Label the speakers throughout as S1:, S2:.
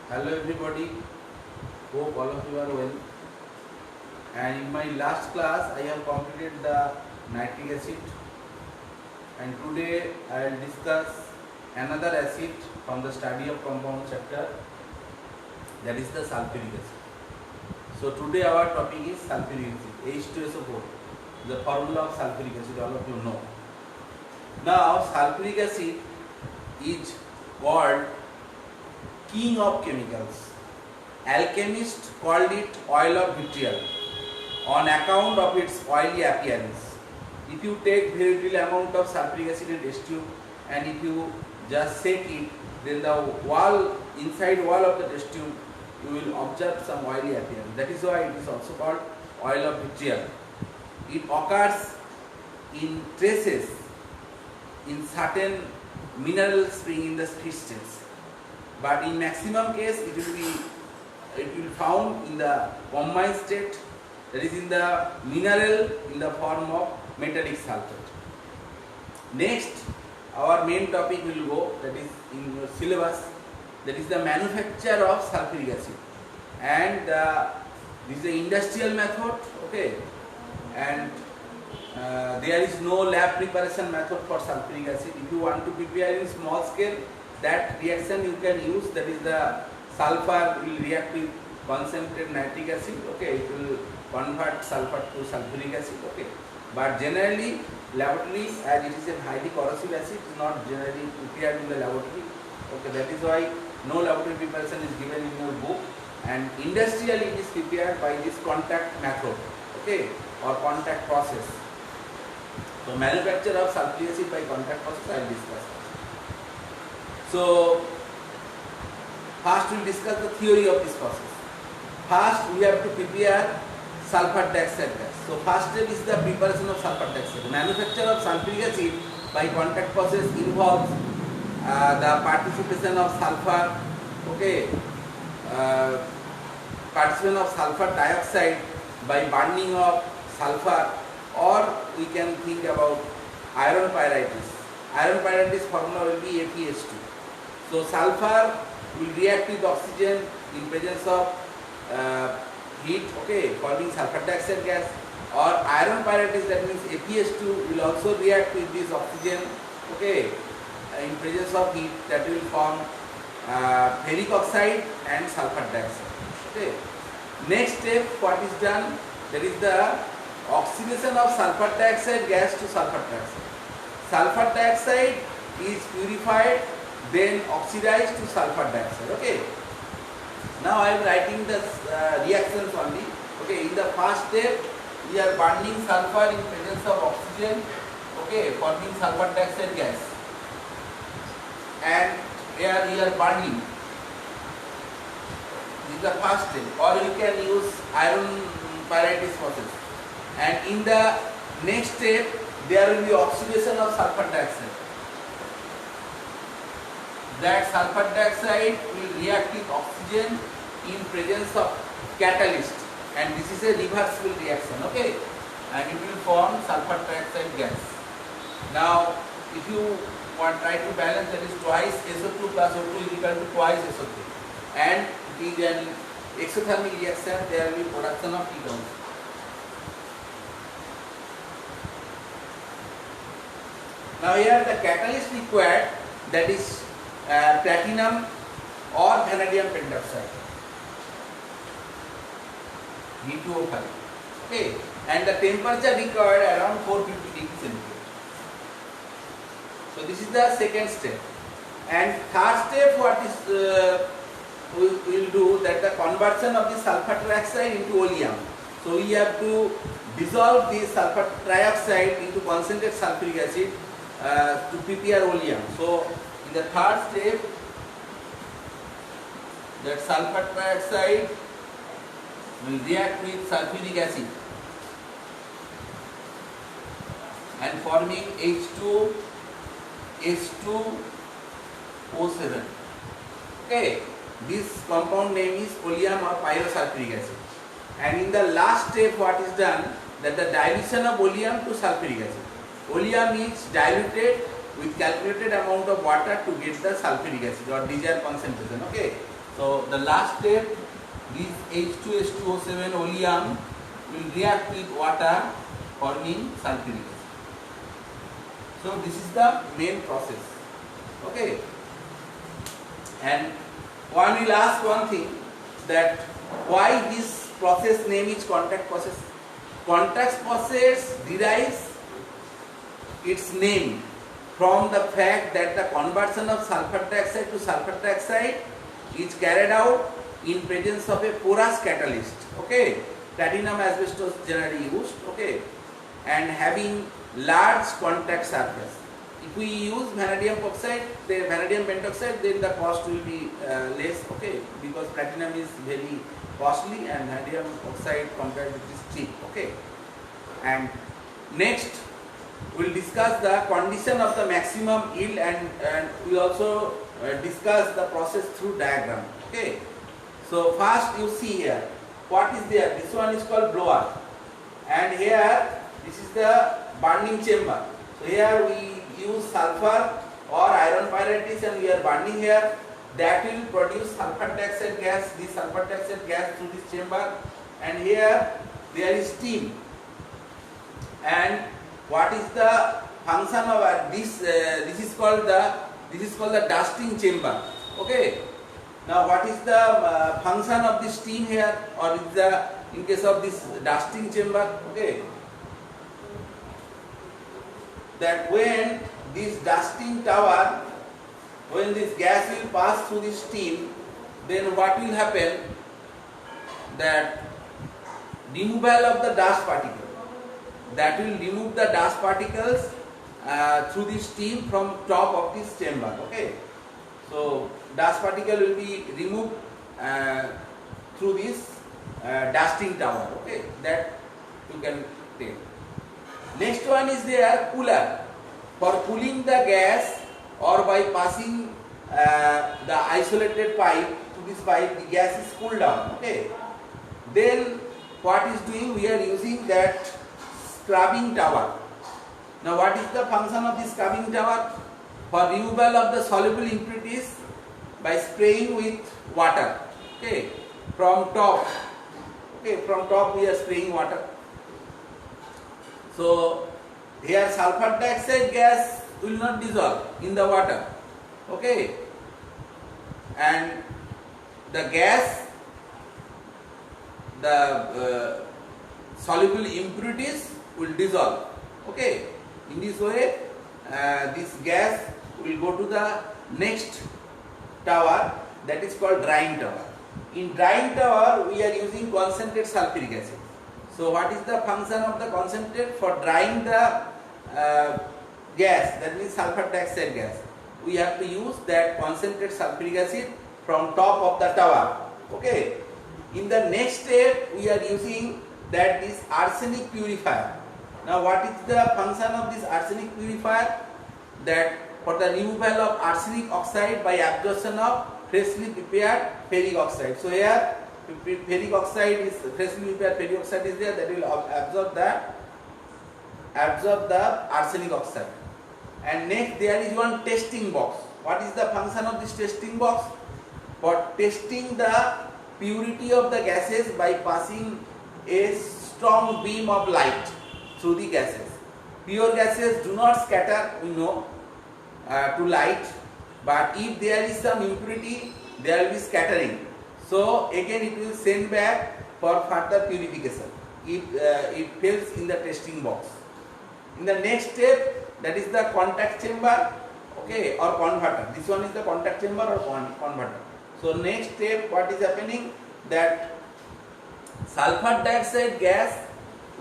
S1: Hello everybody, hope all of you are well. And in my last class I have completed the nitric acid, and today I will discuss another acid from the study of compound chapter, that is the sulfuric acid. So today our topic is sulfuric acid, H2SO4, the formula of sulfuric acid all of you know. Now sulfuric acid is called king of chemicals. Alchemists called it oil of vitriol on account of its oily appearance. If you take very little amount of sulfuric acid and test tube, and if you just shake it, then the inside wall of the test tube, you will observe some oily appearance. That is why it is also called oil of vitriol. It occurs in traces in certain mineral spring in the crystals, but in maximum case it will found in the combined state, that is in the mineral in the form of metallic sulfate. Next, our main topic will go, that is in your syllabus, that is the manufacture of sulfuric acid, and this is the industrial method, okay, and there is no lab preparation method for sulfuric acid. If you want to prepare in small scale, that reaction you can use, that is the sulfur will react with concentrated nitric acid, okay, it will convert sulfur to sulfuric acid, okay, but generally laboratory, as it is a highly corrosive acid, is not generally prepared in the laboratory, okay, that is why no laboratory preparation is given in your book, and industrially it is prepared by this contact method, okay, or contact process. So manufacture of sulfuric acid by contact process I will discuss. So first we will discuss the theory of this process. First we have to prepare sulfur dioxide gas. So first step is the preparation of sulfur dioxide. Manufacture of sulfuric acid by contact process involves the participation of sulfur, okay, participation of sulfur dioxide by burning of sulfur, or we can think about iron pyritis. Iron pyritis formula will be FeS2. So sulfur will react with oxygen in presence of heat, okay, forming sulfur dioxide gas, or iron pyritis, that means FeS2 will also react with this oxygen, okay, in presence of heat, that will form ferric oxide and sulfur dioxide, okay. Next step, what is done, that is the oxidation of sulfur dioxide gas to sulfur dioxide. Sulfur dioxide is purified, then oxidized to sulfur dioxide, okay. Now I am writing the reactions only, okay. In the first step we are burning sulfur in presence of oxygen, okay, forming sulfur dioxide gas, and here we are burning. This is the first step, or you can use iron pyritis process. And in the next step, there will be oxidation of sulfur dioxide. That sulfur dioxide will react with oxygen in presence of catalyst, and this is a reversible reaction, okay, and it will form sulfur dioxide gas. Now, if you want try to balance, that is twice SO2 plus O2 is equal to twice SO3, and it is an exothermic reaction, there will be production of ketones. Now here the catalyst required, that is platinum or vanadium pentoxide, V2O5, okay, and the temperature required around 450 degrees centigrade. So this is the second step, and third step, what is we will do, that the conversion of the sulfur trioxide into oleum. So we have to dissolve the sulfur trioxide into concentrated sulfuric acid to prepare oleum. So in the third step, that sulfur trioxide will react with sulfuric acid and forming H2S2O7, okay. This compound name is oleum or pyrosulfuric acid. And in the last step, what is done, that the dilution of oleum to sulfuric acid. Oleum is diluted with calculated amount of water to get the sulfuric acid or desired concentration. Okay. So the last step, this H2H2O7 oleum will react with water forming sulfuric acid. So this is the main process. Okay. And one will ask one thing, that why this process name is contact process. Contact process derives its name from the fact that the conversion of sulfur dioxide to sulfur dioxide is carried out in presence of a porous catalyst. Okay, platinum asbestos generally used. Okay, and having large contact surface. If we use vanadium oxide, the vanadium pentoxide, then the cost will be less. Okay, because platinum is very costly and vanadium oxide compared with is cheap. Okay, and next we will discuss the condition of the maximum yield, and we also discuss the process through diagram. Okay, so first you see here what is there. This one is called blower, and here this is the burning chamber. So here we use sulfur or iron pyrites and we are burning here. That will produce sulfur dioxide gas. This sulfur dioxide gas through this chamber, and here there is steam. And what is the function of this? This is called the dusting chamber. Okay. Now what is the function of this steam here, or is the in case of this dusting chamber? Okay. That when this dusting tower, when this gas will pass through this steam, then what will happen? That removal of the dust particle. That will remove the dust particles through the steam from top of this chamber. Okay, so dust particle will be removed through this dusting tower. Okay, that you can take. Next one is there cooler. For cooling the gas or by passing the isolated pipe to this pipe, the gas is cooled down. Okay, then what is doing? We are using that scrubbing tower. Now what is the function of this scrubbing tower? For removal of the soluble impurities by spraying with water. Okay, from top. Okay, from top we are spraying water. So here sulfur dioxide gas will not dissolve in the water. Okay, and the gas, the soluble impurities will dissolve. Okay, in this way this gas will go to the next tower, that is called drying tower. In drying tower we are using concentrated sulfuric acid. So what is the function of the concentrate? For drying the gas, that means sulfur dioxide gas, we have to use that concentrated sulfuric acid from top of the tower. Okay, in the next step we are using that this arsenic purifier. Now what is the function of this arsenic purifier? That for the removal of arsenic oxide by absorption of freshly prepared ferric oxide. So here ferric oxide is, freshly prepared ferric oxide is there, that will absorb the arsenic oxide. And next there is one testing box. What is the function of this testing box? For testing the purity of the gases by passing a strong beam of light through the gases. Pure gases do not scatter, we know, to light, but if there is some impurity, there will be scattering. So again it will send back for further purification if it fails in the testing box. In the next step, that is the contact chamber, okay, or converter. This one is the contact chamber or converter. So next step, what is happening? That sulfur dioxide gas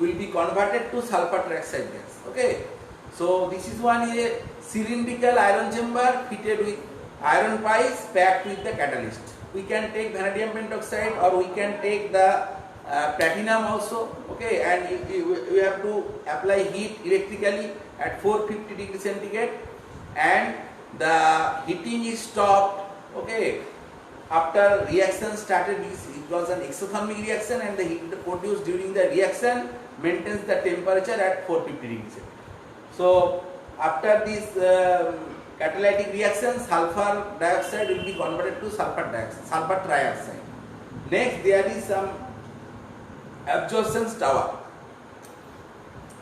S1: will be converted to sulfur trioxide gas. Okay, so this is one is a cylindrical iron chamber fitted with iron pipes packed with the catalyst. We can take vanadium pentoxide or we can take the platinum also. Okay, and we have to apply heat electrically at 450 degrees centigrade, and the heating is stopped. Okay, after reaction started, it was an exothermic reaction, and the heat produced during the reaction maintains the temperature at 450 degrees. So after this catalytic reaction, sulfur dioxide will be converted to sulfur dioxide, sulfur trioxide. Next, there is some absorption tower.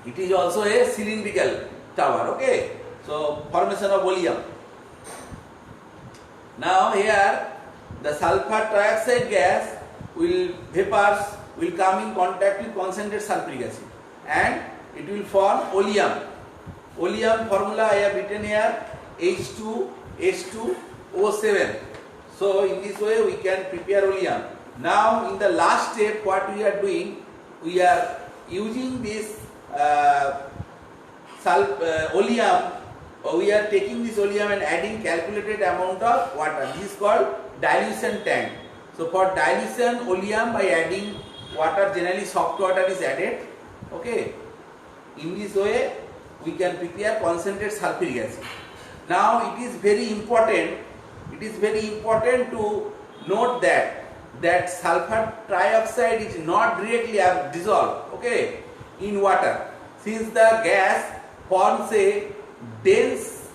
S1: It is also a cylindrical tower. Okay, so formation of oleum. Now here the sulfur trioxide gas vapors will come in contact with concentrated sulfuric acid and it will form oleum. Oleum formula I have written here H2H2O7. So in this way we can prepare oleum. Now in the last step what we are doing, we are using this oleum, we are taking this oleum and adding calculated amount of water. This is called dilution tank. So for dilution oleum, by adding water, generally soft water is added. Okay, in this way we can prepare concentrated sulfuric acid. Now it is very important to note that sulfur trioxide is not directly dissolved, okay, in water, since the gas forms a dense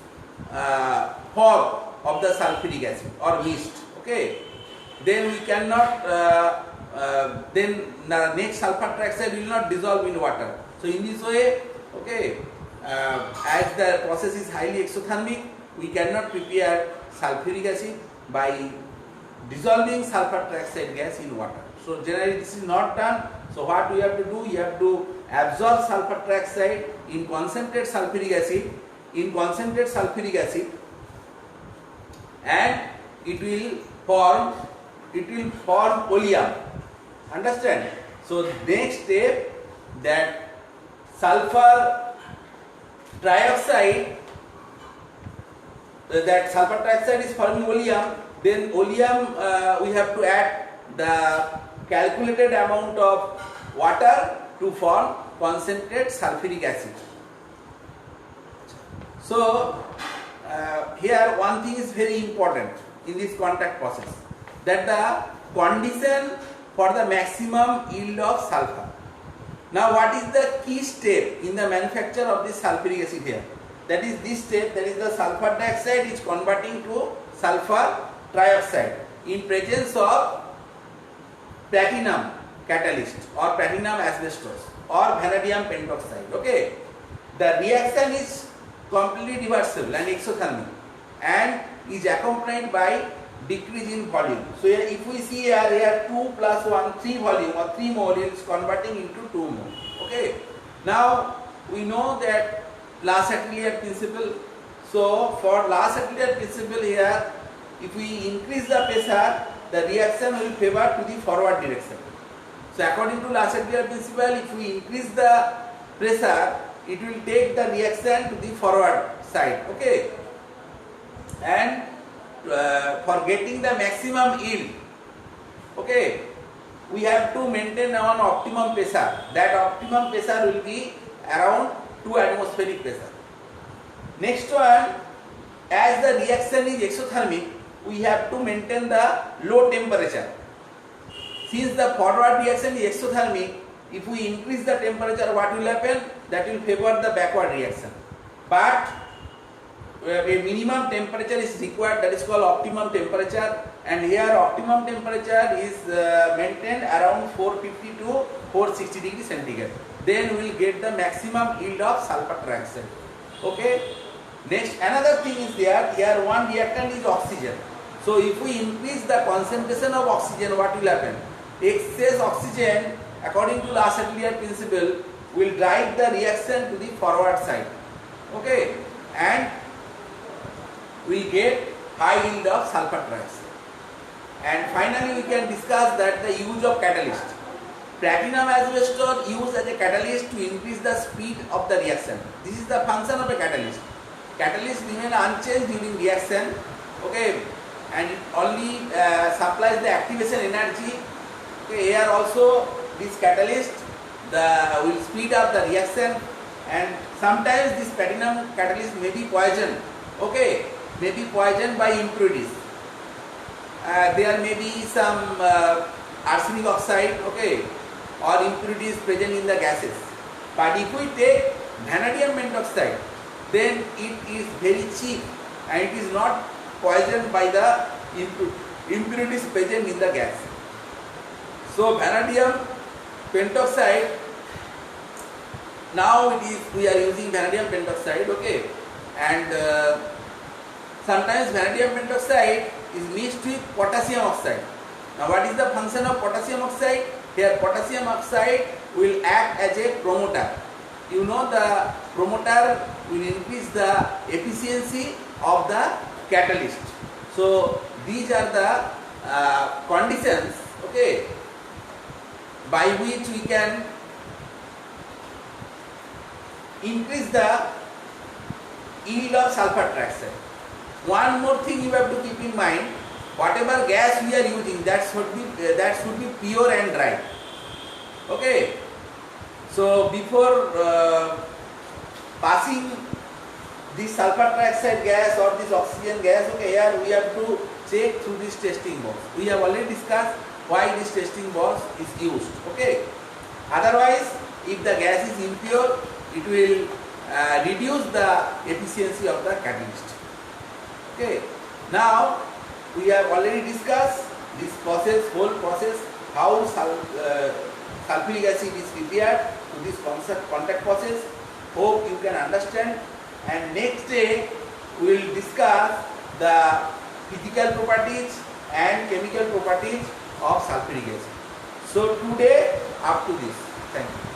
S1: fog of the sulfuric acid or mist. Okay, then we cannot then the next sulfur trioxide will not dissolve in water. So in this way, okay, as the process is highly exothermic, we cannot prepare sulfuric acid by dissolving sulfur trioxide gas in water. So generally this is not done. So what we have to do, you have to absorb sulfur trioxide in concentrated sulfuric acid, and it will form oleum. Understand? So next step, that sulfur trioxide is forming oleum. Then oleum we have to add the calculated amount of water to form concentrated sulfuric acid. So here one thing is very important in this contact process, that the condition for the maximum yield of sulfur. Now what is the key step in the manufacture of this sulfuric acid here? That is this step, that is the sulfur dioxide is converting to sulfur trioxide in presence of platinum catalyst or platinum asbestos or vanadium pentoxide. Okay, the reaction is completely reversible and exothermic and is accompanied by decrease in volume. So here, if we see here 2 plus 1, 3 volume or 3 mole is converting into 2 mole. Okay, now we know that Lassatelier principle. So for Lassatelier principle here, if we increase the pressure, the reaction will favor to the forward direction. So according to Lassatelier principle, if we increase the pressure, it will take the reaction to the forward side. Okay, and for getting the maximum yield, okay, we have to maintain an optimum pressure. That optimum pressure will be around 2 atmospheric pressure. Next one, as the reaction is exothermic, we have to maintain the low temperature. Since the forward reaction is exothermic, if we increase the temperature, what will happen? That will favor the backward reaction. But a minimum temperature is required, that is called optimum temperature, and here optimum temperature is maintained around 450 to 460 degrees centigrade. Then we will get the maximum yield of sulfur trioxide. Okay. Next, another thing is there. Here one reactant is oxygen. So if we increase the concentration of oxygen, what will happen? Excess oxygen, according to Lassatelier principle, will drive the reaction to the forward side. Okay, and we get high yield of sulfur trioxide. And finally, we can discuss that the use of catalyst. Platinum asbestos used as a catalyst to increase the speed of the reaction. This is the function of a catalyst. Catalyst remain unchanged during reaction. Okay, and it only supplies the activation energy. Okay, here also this catalyst will speed up the reaction, and sometimes this platinum catalyst may be poisoned. Okay, may be poisoned by impurities. There may be some arsenic oxide, okay, or impurities present in the gases. But if we take vanadium pentoxide, then it is very cheap and it is not poisoned by the impurities present in the gas. So vanadium pentoxide, now we are using vanadium pentoxide, okay, and sometimes vanadium pentoxide is mixed with potassium oxide. Now what is the function of potassium oxide? Here potassium oxide will act as a promoter. You know, the promoter will increase the efficiency of the catalyst. So these are the conditions, okay, by which we can increase the yield of sulfur trioxide. One more thing you have to keep in mind, whatever gas we are using, that should be pure and dry. Okay. So before passing this sulfur trioxide gas or this oxygen gas, okay, here we have to check through this testing box. We have already discussed why this testing box is used. Okay. Otherwise, if the gas is impure, it will reduce the efficiency of the catalyst. Okay. Now we have already discussed this process, whole process, how sulfuric acid is prepared to this contact process. Hope you can understand. And next day we will discuss the physical properties and chemical properties of sulfuric acid. So today up to this. Thank you.